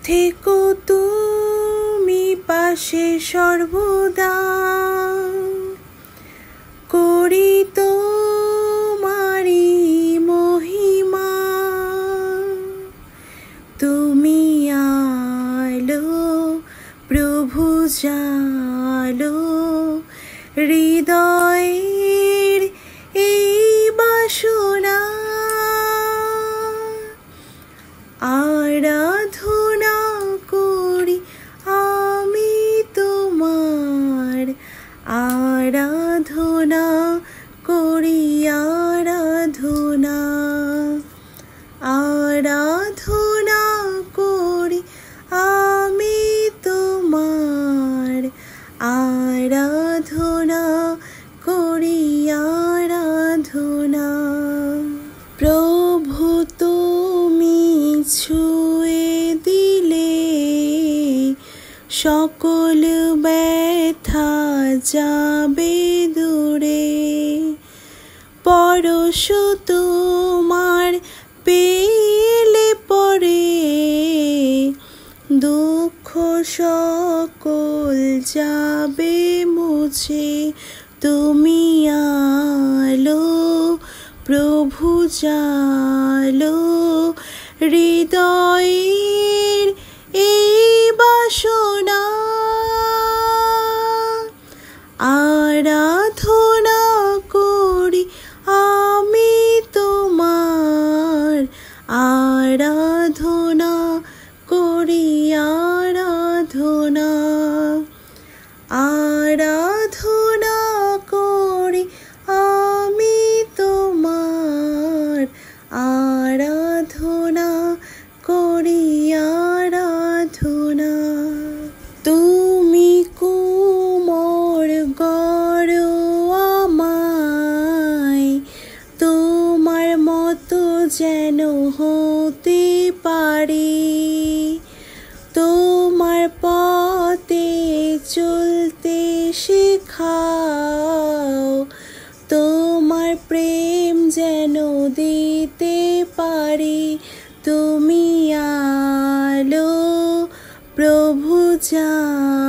থেকো তুমি পাশে সর্বদা, করি তোমারি মহিমা। তুমি আলো প্রভু জালো, হৃদয়ের এই বাসনা। আরাধনা করি আমি তোমার, আরাধনা করি আরাধনা, আরাধনা করি আমি তোমার, আরাধনা করি আরাধনা। প্রভু তুমি ছুঁয়ে দিলে সকল ব্যথা যাবে দূরে। পরশ তোমার পেলে পরে দুঃখ সকল যাবে মুছে। তুমি আলো প্রভু জালো, হৃদয়ের এই বাসনা। আরাধনা করি আমি তোমার, আরাধনা করি আরাধনা, আরাধনা করি আমি তোমার, আরাধনা করি আরাধনা। তুমি কোমর গড়ো আমায়, তোমার মতো যেন হতে পারি। তোমার পথে চলতে শেখাও, তোমার প্রেম যেন দিতে পারি। তুমি আলো প্রভু জালো,